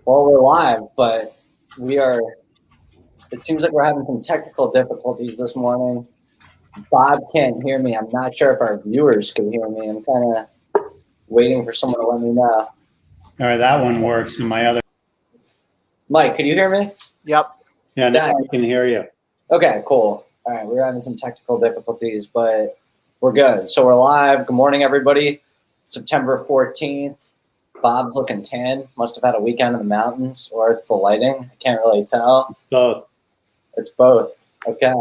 Well, we're live, but we are. It seems like we're having some technical difficulties this morning. Bob can't hear me. I'm not sure if our viewers can hear me. I'm kind of waiting for someone to let me know. All right, that one works. And my other. Mike, can you hear me? Yep. Yeah, now I can hear you. Okay, cool. All right, we're having some technical difficulties, but we're good. So we're live. Good morning, everybody. September 14th. Bob's looking tan. Must have had a weekend in the mountains, or it's the lighting. I can't really tell. Both. It's both. Okay.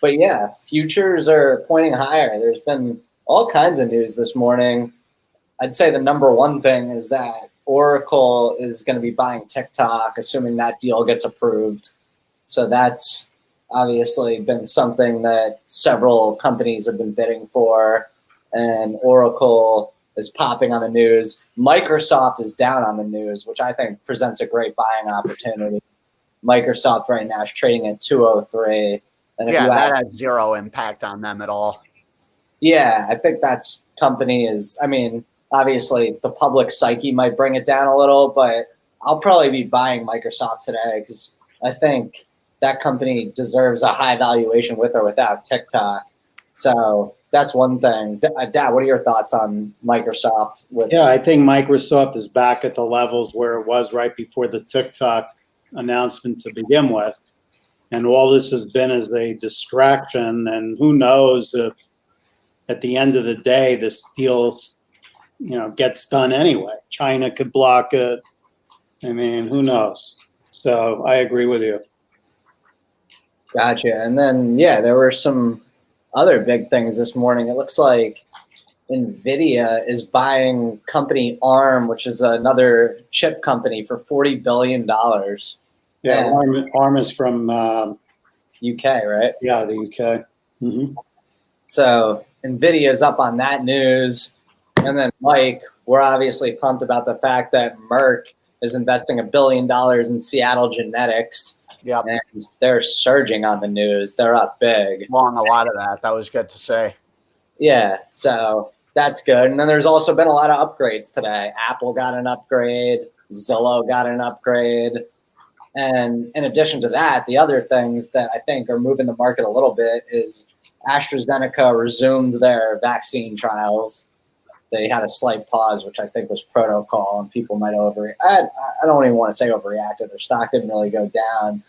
But yeah, futures are pointing higher. There's been all kinds of news this morning. I'd say the number one thing is that Oracle is going to be buying TikTok, assuming that deal gets approved. So that's obviously been something that several companies have been bidding for, and Oracle is popping on the news. Microsoft is down on the news, which I think presents a great buying opportunity. Microsoft right now is trading at 203. And if Yeah, you that has zero impact on them at all. Yeah, I think that's company is, I mean, obviously the public psyche might bring it down a little, but I'll probably be buying Microsoft today because I think that company deserves a high valuation with or without TikTok. So that's one thing. Dad, what are your thoughts on Microsoft? Yeah, I think Microsoft is back at the levels where it was right before the TikTok announcement to begin with. And all this has been is a distraction. And who knows if at the end of the day, this deal, gets done anyway. China could block it. I mean, who knows? So I agree with you. Gotcha. And then, yeah, there were some other big things this morning. It looks like NVDA is buying company ARM, which is another chip company, for $40 billion. Yeah, ARM is from UK, right? Yeah, the UK. Mm-hmm. So NVIDIA is up on that news. And then, Mike, we're obviously pumped about the fact that Merck is investing $1 billion in Seattle genetics. Yep. And they're surging on the news. They're up big. Long a lot of that. That was good to say. Yeah, so that's good. And then there's also been a lot of upgrades today. Apple got an upgrade. Zillow got an upgrade. And in addition to that, the other things that I think are moving the market a little bit is AstraZeneca resumed their vaccine trials. They had a slight pause, which I think was protocol, and people might I don't even want to say overreacted. Their stock didn't really go down.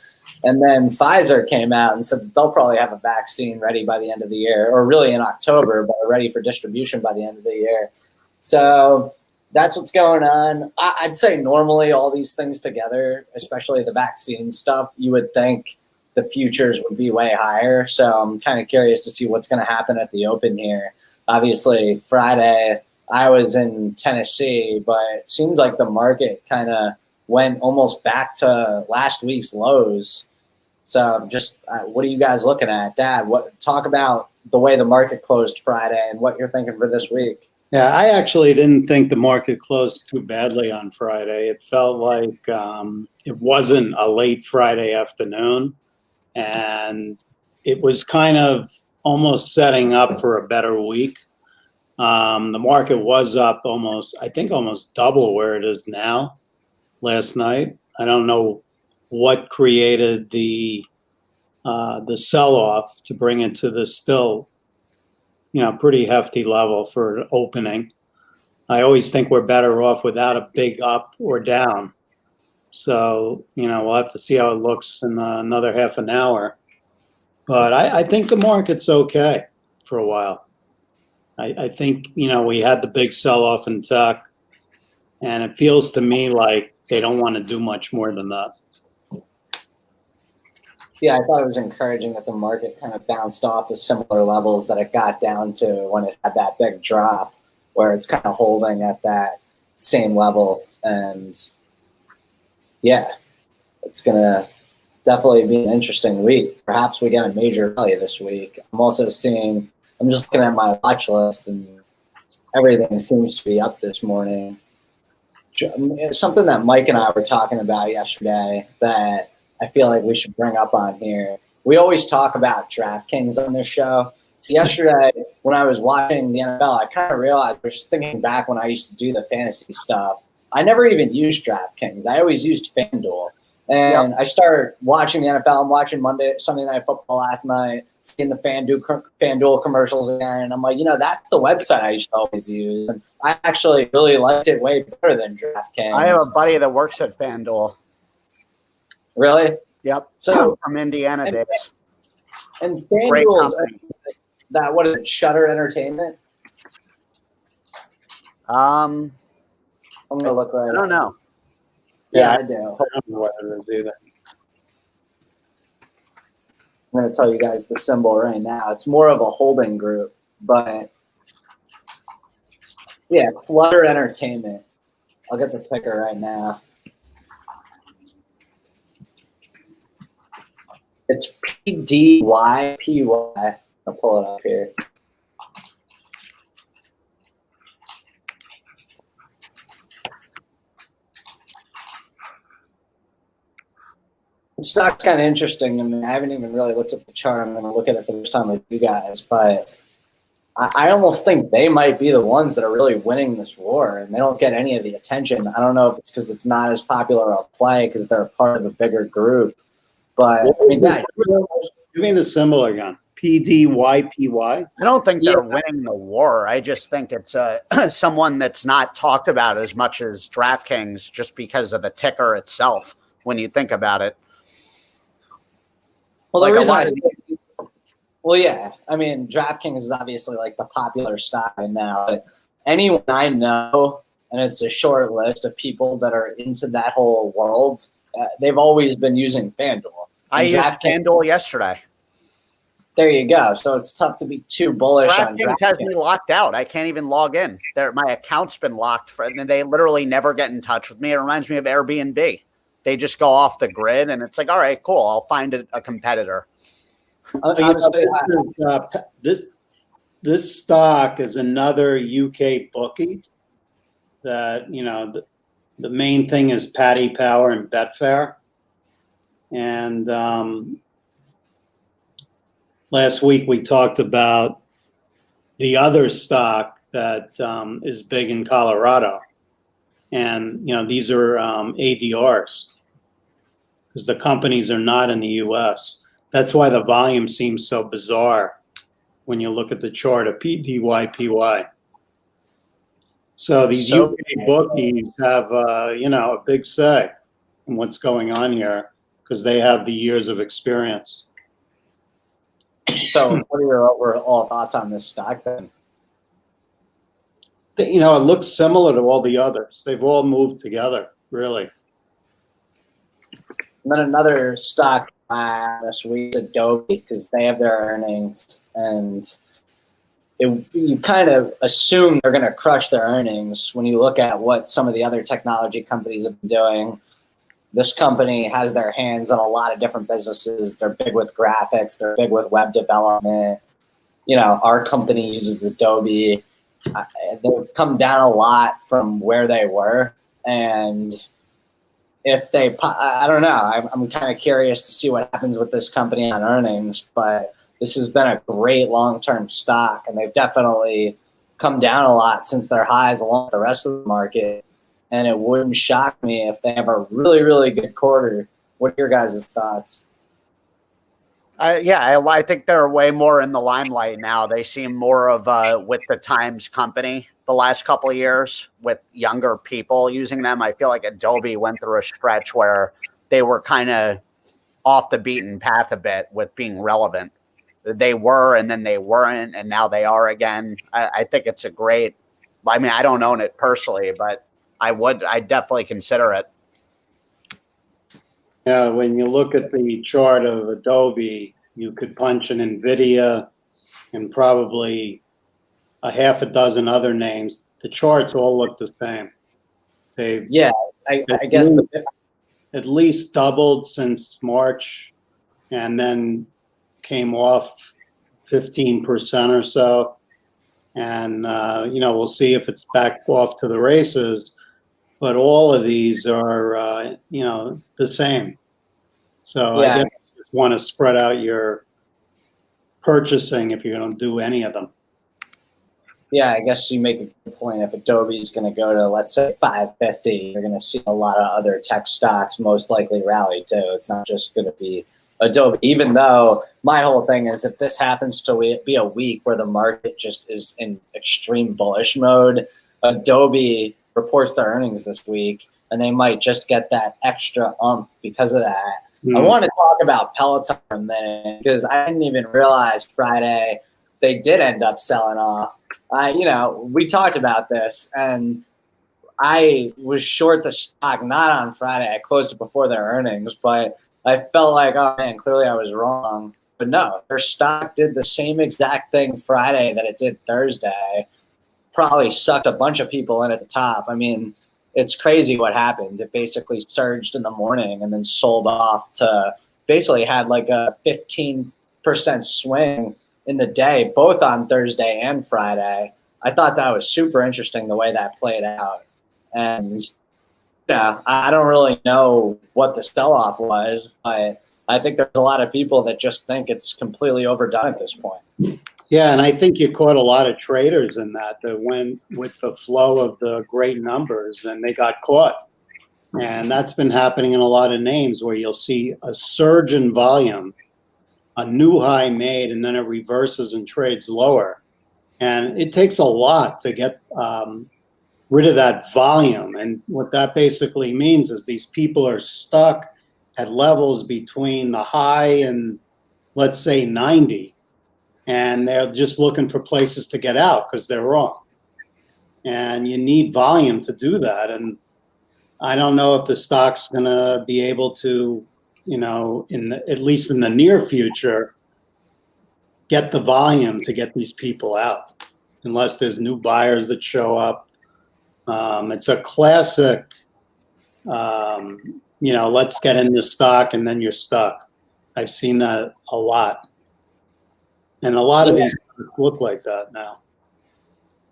And then Pfizer came out and said that they'll probably have a vaccine ready by the end of the year, or really in October, but ready for distribution by the end of the year. So that's what's going on. I'd say normally all these things together, especially the vaccine stuff, you would think the futures would be way higher. So I'm kind of curious to see what's going to happen at the open here. Obviously, Friday, I was in Tennessee, but it seems like the market kind of went almost back to last week's lows. So just what are you guys looking at? Dad, talk about the way the market closed Friday and what you're thinking for this week. Yeah, I actually didn't think the market closed too badly on Friday. It felt like it wasn't a late Friday afternoon, and it was kind of almost setting up for a better week. The market was up almost double where it is now last night. I don't know what created the sell-off to bring it to this still pretty hefty level for an opening. I always think we're better off without a big up or down. So, we'll have to see how it looks in another half an hour. But I think the market's okay for a while. I think, we had the big sell-off in tech, and it feels to me like they don't want to do much more than that. Yeah, I thought it was encouraging that the market kind of bounced off the similar levels that it got down to when it had that big drop, where it's kind of holding at that same level. And yeah, it's going to definitely be an interesting week. Perhaps we get a major rally this week. I'm just looking at my watch list, and everything seems to be up this morning. Something that Mike and I were talking about yesterday that I feel like we should bring up on here. We always talk about DraftKings on this show. Yesterday, when I was watching the NFL, I kind of realized, I was just thinking back when I used to do the fantasy stuff. I never even used DraftKings. I always used FanDuel. And I started watching the NFL. I'm watching Sunday Night Football last night, seeing the FanDuel commercials again. And I'm like, that's the website I used to always use. And I actually really liked it way better than DraftKings. I have a buddy that works at FanDuel. Really? Yep. So from Indiana days. And FanDuel is that, what is it, Shutter Entertainment? I'm going to look right I don't know. Yeah, I do. I don't know what it is either. I'm going to tell you guys the symbol right now. It's more of a holding group, but yeah, Flutter Entertainment. I'll get the ticker right now. It's PDYPY. I'll pull it up here. The stock's kind of interesting. I mean, I haven't even really looked at the chart. I'm going to look at it for the first time with you guys, but I almost think they might be the ones that are really winning this war, and they don't get any of the attention. I don't know if it's because it's not as popular a play because they're part of a bigger group, but I mean, give me the symbol again. PDYPY. I don't think they're winning the war. I just think it's someone that's not talked about as much as DraftKings just because of the ticker itself when you think about it. Well, the reason well, yeah. I mean, DraftKings is obviously like the popular stock right now. But anyone I know, and it's a short list of people that are into that whole world, they've always been using FanDuel. I used FanDuel yesterday. There you go. So it's tough to be too bullish on DraftKings. Has me locked out. I can't even log in. My account's been locked, and they literally never get in touch with me. It reminds me of Airbnb. They just go off the grid, and it's like, all right, cool. I'll find a competitor. This stock is another UK bookie that, the main thing is Paddy Power and Betfair. And last week we talked about the other stock that is big in Colorado. And, these are ADRs because the companies are not in the U.S. That's why the volume seems so bizarre when you look at the chart of PDYPY. So these UK bookies have, a big say in what's going on here because they have the years of experience. So what are your overall thoughts on this stock then? It looks similar to all the others. They've all moved together, really. And then another stock this week, Adobe, because they have their earnings, and you kind of assume they're going to crush their earnings when you look at what some of the other technology companies have been doing. This company has their hands on a lot of different businesses. They're big with graphics. They're big with web development. Our company uses Adobe. They've come down a lot from where they were, and if they, I don't know, I'm kind of curious to see what happens with this company on earnings, but this has been a great long-term stock, and they've definitely come down a lot since their highs along with the rest of the market, and it wouldn't shock me if they have a really, really good quarter. What are your guys' thoughts? I think they're way more in the limelight now. They seem more of a with the times company the last couple of years with younger people using them. I feel like Adobe went through a stretch where they were kind of off the beaten path a bit with being relevant. They were, and then they weren't, and now they are again. I think it's a great, I mean, I don't own it personally, but I definitely consider it. Yeah, when you look at the chart of Adobe, you could punch an NVDA and probably a half a dozen other names. The charts all look the same. I guess at least doubled since March, and then came off 15% or so. And we'll see if it's back off to the races. But all of these are the same. So I guess you just want to spread out your purchasing if you're going to do any of them. Yeah, I guess you make a good point. If Adobe is going to go to, let's say, 550, you're going to see a lot of other tech stocks most likely rally too. It's not just going to be Adobe, even though my whole thing is if this happens to be a week where the market just is in extreme bullish mode, Adobe reports their earnings this week, and they might just get that extra oomph because of that. I want to talk about Peloton for a minute because I didn't even realize Friday they did end up selling off. We talked about this, and I was short the stock, not on Friday. I closed it before their earnings, but I felt like, oh man, clearly I was wrong. But no, their stock did the same exact thing Friday that it did Thursday. Probably sucked a bunch of people in at the top. I mean, it's crazy what happened. It basically surged in the morning and then sold off to basically had like a 15% swing in the day, both on Thursday and Friday. I thought that was super interesting the way that played out. And I don't really know what the sell-off was, but I think there's a lot of people that just think it's completely overdone at this point. Yeah, and I think you caught a lot of traders in that went with the flow of the great numbers, and they got caught. And that's been happening in a lot of names where you'll see a surge in volume, a new high made, and then it reverses and trades lower. And it takes a lot to get rid of that volume. And what that basically means is these people are stuck at levels between the high and, let's say, 90. And they're just looking for places to get out because they're wrong. And you need volume to do that. And I don't know if the stock's going to be able to, at least in the near future, get the volume to get these people out, unless there's new buyers that show up. It's a classic, let's get in the stock and then you're stuck. I've seen that a lot. And a lot of these look like that now.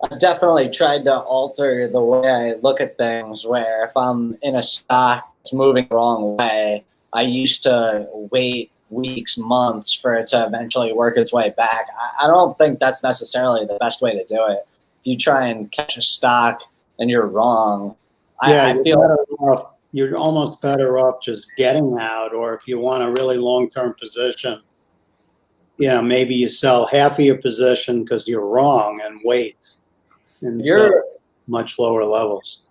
I've definitely tried to alter the way I look at things, where if I'm in a stock that's moving the wrong way, I used to wait weeks, months for it to eventually work its way back. I don't think that's necessarily the best way to do it. If you try and catch a stock and you're wrong, I feel you're almost better off just getting out, or if you want a really long-term position, maybe you sell half of your position because you're wrong and wait. And you're much lower levels.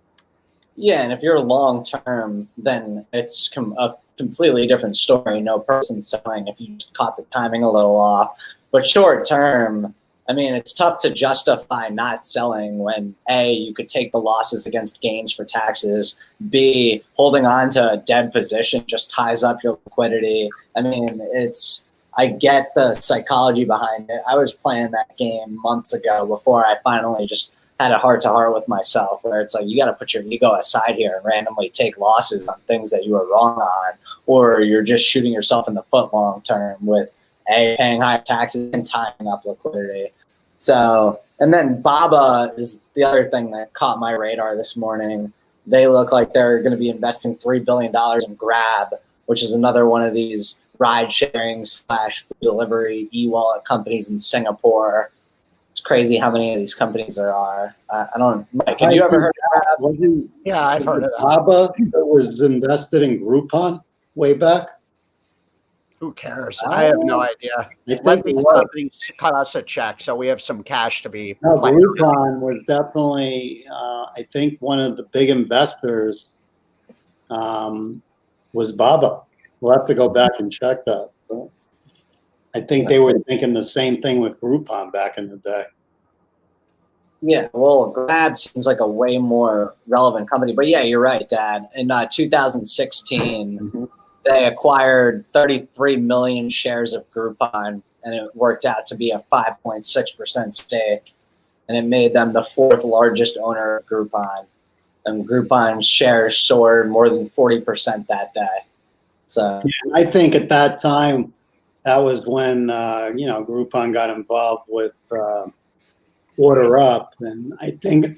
Yeah, and if you're long term, then it's a completely different story. No person selling if you just caught the timing a little off. But short term, I mean, it's tough to justify not selling when A, you could take the losses against gains for taxes. B, holding on to a dead position just ties up your liquidity. I mean, I get the psychology behind it. I was playing that game months ago before I finally just had a heart-to-heart with myself, where it's like you got to put your ego aside here and randomly take losses on things that you were wrong on, or you're just shooting yourself in the foot long term with paying high taxes and tying up liquidity. So, and then BABA is the other thing that caught my radar this morning. They look like they're going to be investing $3 billion in Grab, which is another one of these ride-sharing / delivery e-wallet companies in Singapore. It's crazy how many of these companies there are. I don't. Mike, have you ever heard of that? Yeah, I've heard of that. BABA was invested in Groupon way back. Who cares? I have no idea. Let these companies cut us a check so we have some cash to be. No, Groupon was definitely, I think, one of the big investors was BABA. We'll have to go back and check that. But I think they were thinking the same thing with Groupon back in the day. Yeah, well, Grab seems like a way more relevant company. But yeah, you're right, Dad. In 2016, they acquired 33 million shares of Groupon, and it worked out to be a 5.6% stake. And it made them the fourth largest owner of Groupon. And Groupon's shares soared more than 40% that day. So yeah, I think at that time, that was when Groupon got involved with Order Up, and I think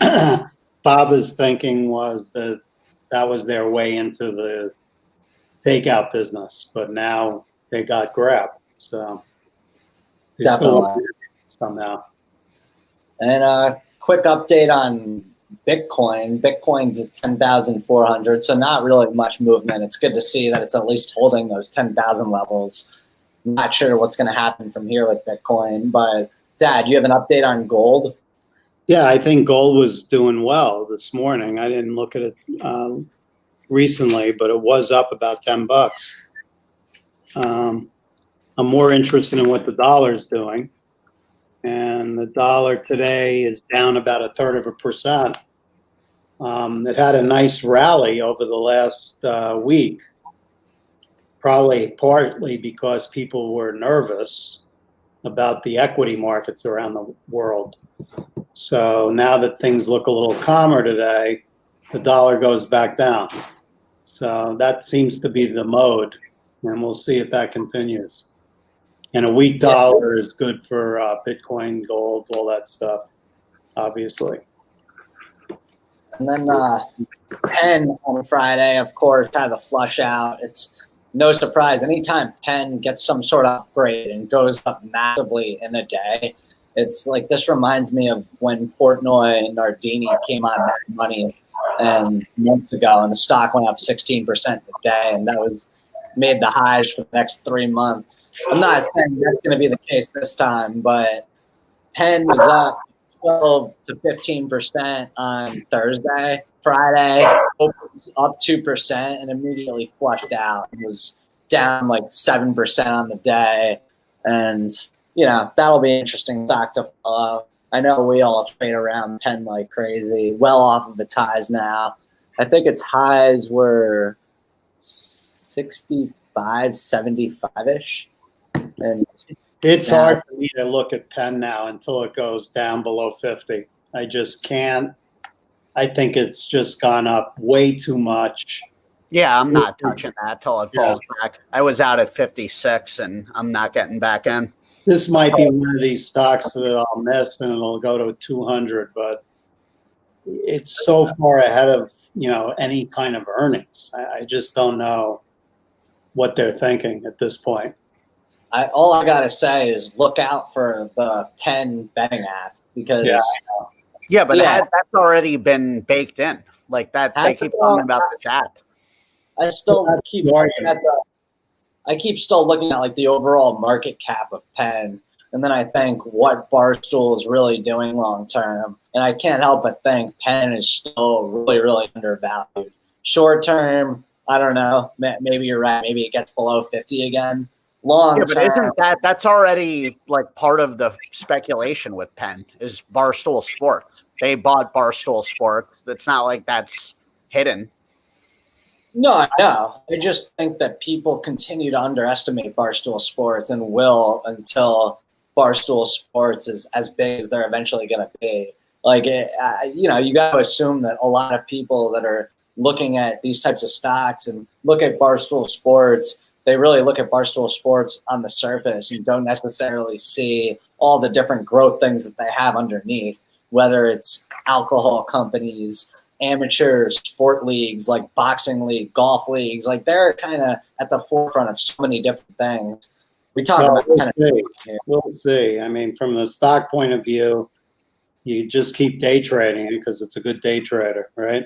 Baba's thinking was that was their way into the takeout business, but now they got Grab, so they still somehow. And a quick update on Bitcoin. Bitcoin's at 10,400, so not really much movement. It's good to see that it's at least holding those 10,000 levels. I'm not sure what's going to happen from here with Bitcoin, but Dad, you have an update on gold? Yeah, I think gold was doing well this morning. I didn't look at it recently, but it was up about $10. I'm more interested in what the dollar's doing. And the dollar today is down about 1/3%. It had a nice rally over the last week, probably partly because people were nervous about the equity markets around the world. So now that things look a little calmer today, the dollar goes back down. So that seems to be the mode, and we'll see if that continues. And a weak dollar is good for Bitcoin, gold, all that stuff, obviously. And then Penn on Friday, of course, had a flush out. It's no surprise. Anytime Penn gets some sort of upgrade and goes up massively in a day, it's like this reminds me of when Portnoy and Nardini came on Mad Money months ago, and the stock went up 16% a day, and that was made the highs for the next 3 months. I'm not saying that's going to be the case this time, but Penn was up 12 to 15% on Thursday. Friday, up 2% and immediately flushed out. It was down like 7% on the day. And, you know, that'll be an interesting stock to follow. I know we all trade around Penn like crazy, well off of its highs now. I think its highs were 65, 75-ish. And it's hard for me to look at Penn now until it goes down below 50. I just can't. I think it's just gone up way too much. Yeah, I'm not touching that till it falls back. I was out at 56, and I'm not getting back in. This might be one of these stocks that I'll miss, and it'll go to 200, but it's so far ahead of, you know, any kind of earnings. I just don't know what they're thinking at this point. All I gotta say is look out for the Penn betting app because but that's already been baked in. Like that, they keep talking about the chat. I still keep looking at I keep still looking at like the overall market cap of Penn, and then I think what Barstool is really doing long term, and I can't help but think Penn is still really, really undervalued. Short term, I don't know. Maybe you're right. Maybe it gets below 50 again. Long term, but isn't that's already like part of the speculation with Penn is Barstool Sports. They bought Barstool Sports. It's not like that's hidden. No, I just think that people continue to underestimate Barstool Sports and will until Barstool Sports is as big as they're eventually going to be. Like, you know, you got to assume that a lot of people that are looking at these types of stocks and look at Barstool Sports, they really look at Barstool Sports on the surface and don't necessarily see all the different growth things that they have underneath, whether it's alcohol companies, amateur sport leagues like boxing league, golf leagues. Like they're kind of at the forefront of so many different things. We talk about We'll see. I mean, from the stock point of view, you just keep day trading it because it's a good day trader, right?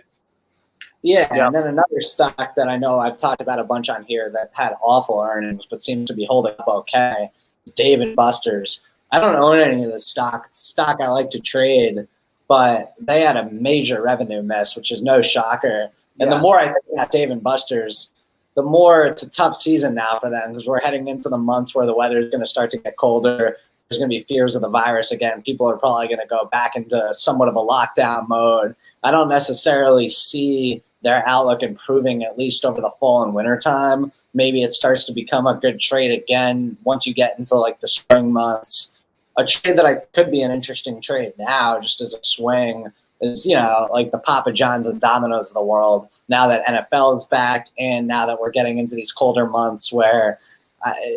Yeah, and then another stock that I know I've talked about a bunch on here that had awful earnings but seems to be holding up okay is Dave & Buster's. I don't own any of this stock. It's a stock I like to trade, but they had a major revenue miss, which is no shocker. And the more I think about Dave & Buster's, the more it's a tough season now for them because we're heading into the months where the weather is going to start to get colder. There's going to be fears of the virus again. People are probably going to go back into somewhat of a lockdown mode. I don't necessarily see their outlook improving at least over the fall and winter time. Maybe it starts to become a good trade again once you get into like the spring months. A trade that could be an interesting trade now, just as a swing, is, you know, like the Papa John's and Domino's of the world. Now that NFL is back, and now that we're getting into these colder months, where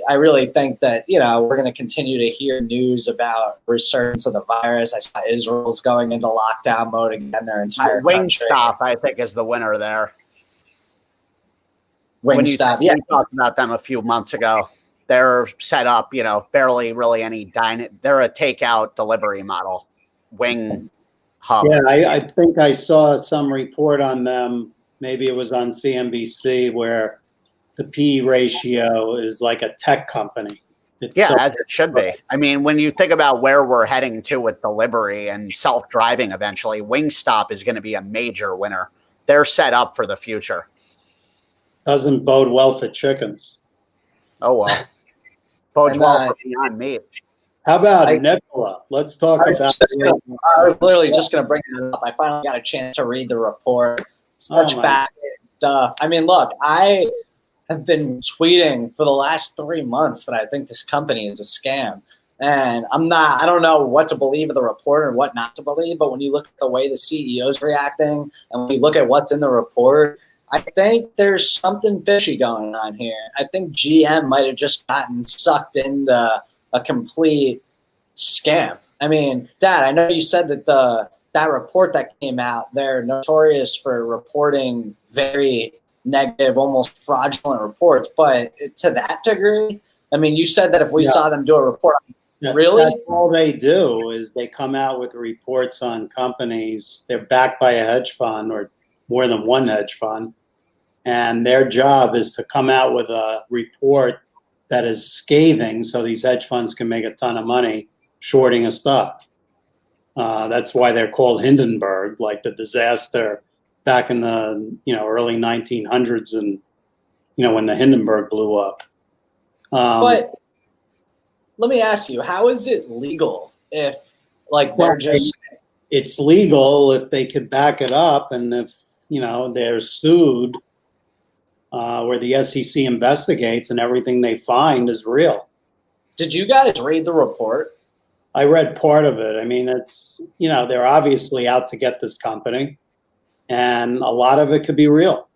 I really think that, you know, we're going to continue to hear news about resurgence of the virus. I saw Israel's going into lockdown mode again. Their entire Wingstop, I think, is the winner there. Wingstop, we talked about them a few months ago. They're set up, you know, barely really any dining. They're a takeout delivery model. wing hub. Yeah, I think I saw some report on them. Maybe it was on CNBC where the P ratio is like a tech company. Yeah, as it should be. I mean, when you think about where we're heading to with delivery and self-driving eventually, Wingstop is going to be a major winner. They're set up for the future. Doesn't bode well for chickens. Oh, well. Bodes well for Beyond Meat. How about Nicola? Let's talk about it. I was literally just going to bring it up. I finally got a chance to read the report. Such fascinating stuff. I mean, look, I have been tweeting for the last 3 months that I think this company is a scam. And I don't know what to believe of the report and what not to believe, but when you look at the way the CEO is reacting and when you look at what's in the report, I think there's something fishy going on here. I think GM might have just gotten sucked into a complete scam. I mean, Dad, I know you said that that report that came out, they're notorious for reporting very negative, almost fraudulent reports, but to that degree, I mean, you said that if we saw them do a report, really? That's all they do is they come out with reports on companies. They're backed by a hedge fund or more than one hedge fund, and their job is to come out with a report that is scathing so these hedge funds can make a ton of money shorting a stock. That's why they're called Hindenburg, like the disaster back in the early 1900s, and when the Hindenburg blew up. But let me ask you, how is it legal if they're just? It's legal if they could back it up, and if they're sued, where the SEC investigates and everything they find is real. Did you guys read the report? I read part of it. I mean, it's they're obviously out to get this company, and a lot of it could be real.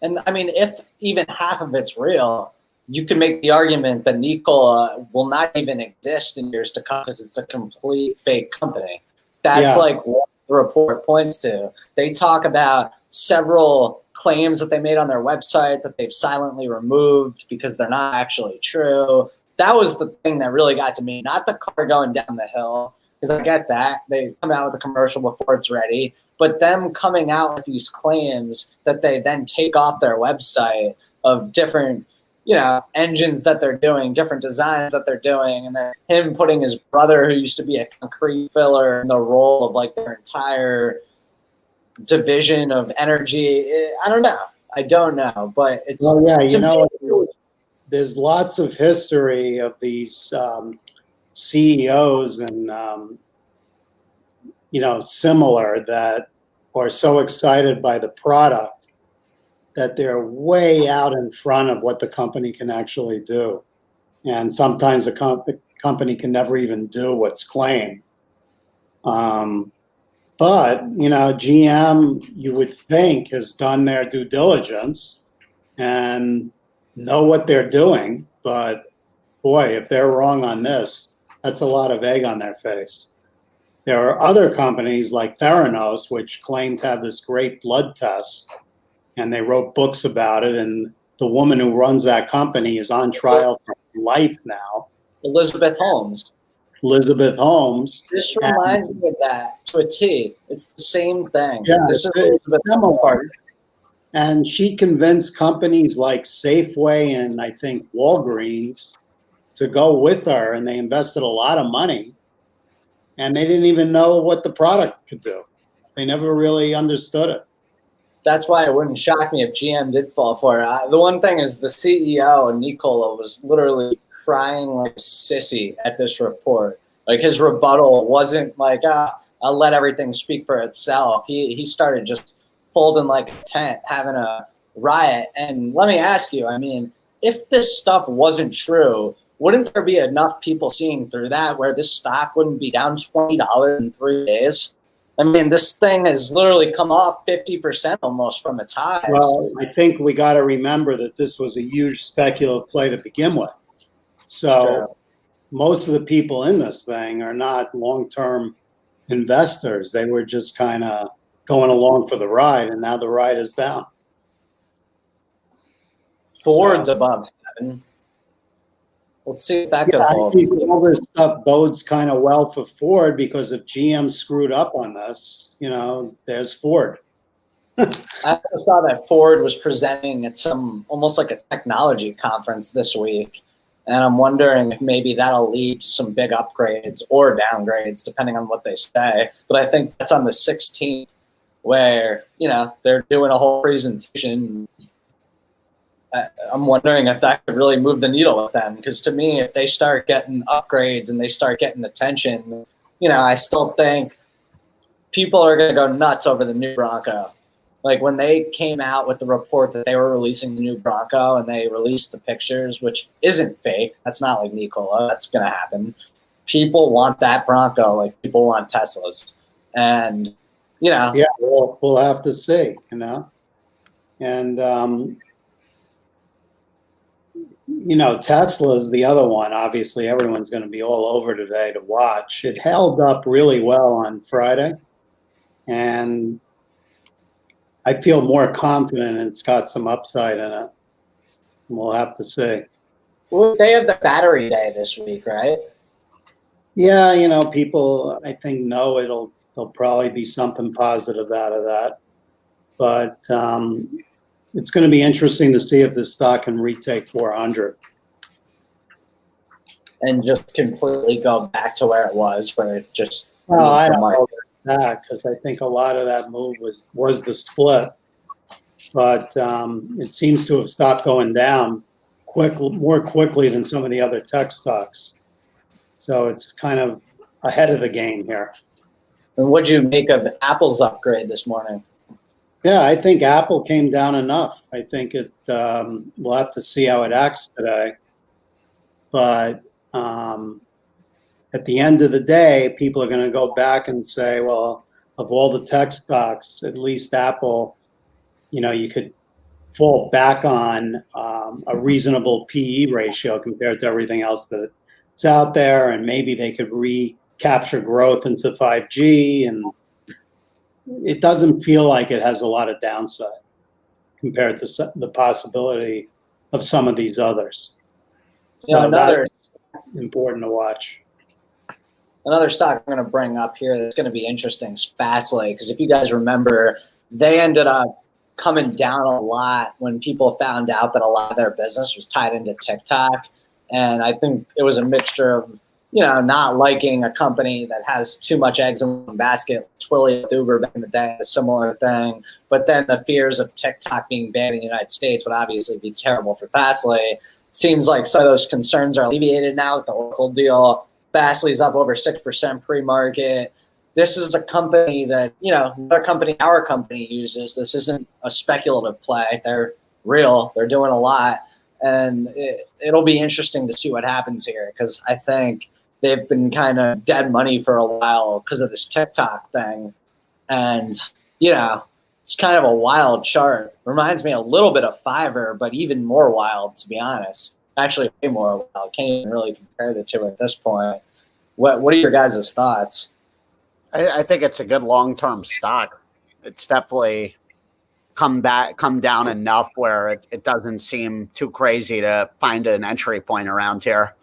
And I mean, if even half of it's real, you can make the argument that Nikola will not even exist in years to come because it's a complete fake company. That's like what the report points to. They talk about several claims that they made on their website that they've silently removed because they're not actually true. That was the thing that really got to me, not the car going down the hill, because I get that. They come out with a commercial before it's ready, but them coming out with these claims that they then take off their website of different, engines that they're doing, different designs that they're doing, and then him putting his brother, who used to be a concrete filler, in the role of their entire division of energy. I don't know, but it's. Well, yeah, there's lots of history of these CEOs and similar that are so excited by the product that they're way out in front of what the company can actually do, and sometimes the company can never even do what's claimed. But GM, you would think, has done their due diligence and know what they're doing, but boy, if they're wrong on this, that's a lot of egg on their face. There are other companies like Theranos, which claim to have this great blood test, and they wrote books about it, and the woman who runs that company is on trial for life now. Elizabeth Holmes. This reminds me of that to a T. It's the same thing. Yeah, this is similar. And she convinced companies like Safeway and I think Walgreens to go with her, and they invested a lot of money, and they didn't even know what the product could do. They never really understood it. That's why it wouldn't shock me if GM did fall for it. The one thing is the CEO, Nikola, was literally crying like a sissy at this report. His rebuttal wasn't I'll let everything speak for itself. He started just folding like a tent, having a riot. And let me ask you, I mean, if this stuff wasn't true, wouldn't there be enough people seeing through that where this stock wouldn't be down $20 in 3 days? I mean, this thing has literally come off 50% almost from its highs. Well, I think we got to remember that this was a huge speculative play to begin with. So most of the people in this thing are not long-term investors. They were just kind of going along for the ride, and now the ride is down. Ford's above 7. Let's see if that could Yeah, I hold. think all this stuff bodes kind of well for Ford, because if GM screwed up on this, there's Ford. I also saw that Ford was presenting at some almost like a technology conference this week. And I'm wondering if maybe that'll lead to some big upgrades or downgrades, depending on what they say. But I think that's on the 16th, where, they're doing a whole presentation. I'm wondering if that could really move the needle with them. Because to me, if they start getting upgrades and they start getting attention, I still think people are going to go nuts over the new Bronco. Like when they came out with the report that they were releasing the new Bronco and they released the pictures, which isn't fake. That's not like Nikola. That's going to happen. People want that Bronco like people want Teslas. And, Yeah, we'll have to see, And, Tesla's the other one. Obviously, everyone's going to be all over today to watch. It held up really well on Friday. And I feel more confident it's got some upside in it. We'll have to see. Well, they have the battery day this week, right? Yeah, people I think know there'll probably be something positive out of that. But it's going to be interesting to see if this stock can retake 400. And just completely go back to where it was, where it just I don't know that, because I think a lot of that move was the split. But it seems to have stopped going down more quickly than some of the other tech stocks. So it's kind of ahead of the game here. And what'd you make of Apple's upgrade this morning? Yeah, I think Apple came down enough. I think we'll have to see how it acts today. But at the end of the day, people are going to go back and say, well, of all the tech stocks, at least Apple, you could fall back on a reasonable PE ratio compared to everything else that's out there. And maybe they could recapture growth into 5G. And it doesn't feel like it has a lot of downside compared to the possibility of some of these others. So that's important to watch. Another stock I'm going to bring up here that's going to be interesting is Fastly, because if you guys remember, they ended up coming down a lot when people found out that a lot of their business was tied into TikTok. And I think it was a mixture of, not liking a company that has too much eggs in one basket. Twilio with Uber back in the day, a similar thing. But then the fears of TikTok being banned in the United States would obviously be terrible for Fastly. Seems like some of those concerns are alleviated now with the ORCL deal. Fastly's up over 6% pre-market. This is a company that, our company uses. This isn't a speculative play. They're real. They're doing a lot. And it'll be interesting to see what happens here, because I think they've been kind of dead money for a while because of this TikTok thing. And, it's kind of a wild chart. Reminds me a little bit of Fiverr, but even more wild, to be honest. Actually, way more wild. Can't even really compare the two at this point. What are your guys' thoughts? I think it's a good long-term stock. It's definitely come down enough where it doesn't seem too crazy to find an entry point around here.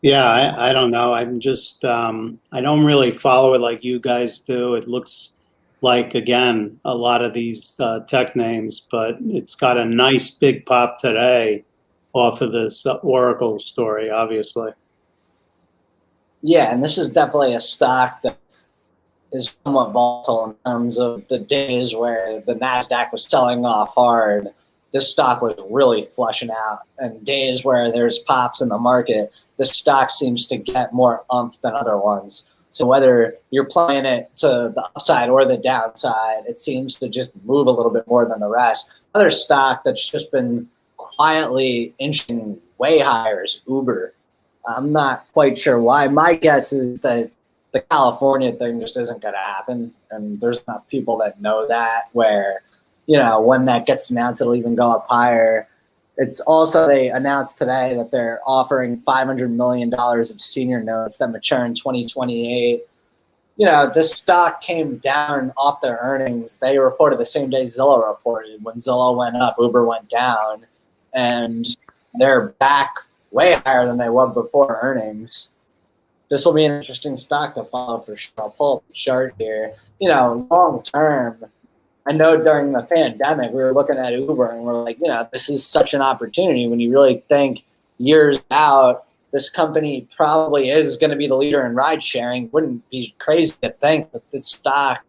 Yeah, I don't know. I'm just, I don't really follow it like you guys do. It looks like, again, a lot of these tech names, but it's got a nice big pop today off of this Oracle story, obviously. Yeah, and this is definitely a stock that is somewhat volatile in terms of the days where the NASDAQ was selling off hard. This stock was really flushing out, and days where there's pops in the market, this stock seems to get more umph than other ones. So whether you're playing it to the upside or the downside, it seems to just move a little bit more than the rest. Another stock that's just been quietly inching way higher is Uber. I'm not quite sure why. My guess is that the California thing just isn't going to happen, and there's enough people that know that where, when that gets announced, it'll even go up higher. It's also, they announced today that they're offering $500 million of senior notes that mature in 2028. This stock came down off their earnings. They reported the same day Zillow reported. When Zillow went up, Uber went down. and they're back way higher than they were before earnings. This will be an interesting stock to follow for sure. I'll pull up the chart here. You know, long term, I know during the pandemic, we were looking at Uber and we're like, you know, this is such an opportunity when you really think years out, this company probably is going to be the leader in ride sharing. Wouldn't be crazy to think that this stock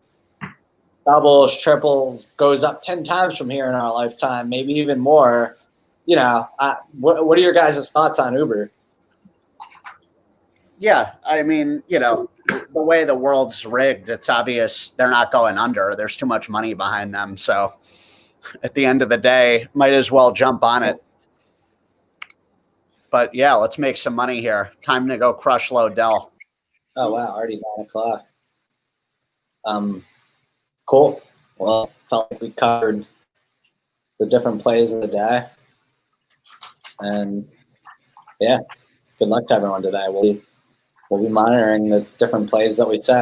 doubles, triples, goes up 10 times from here in our lifetime, maybe even more. You know, what are your guys' thoughts on Uber? Yeah, I mean, you know, the way the world's rigged, it's obvious they're not going under. There's too much money behind them. So at the end of the day, might as well jump on it. But yeah, let's make some money here. Time to go crush Lodell. Oh, wow, already 9 o'clock. Cool. Well, felt like we covered the different plays of the day. And yeah, good luck to everyone today. We'll be monitoring the different plays that we said.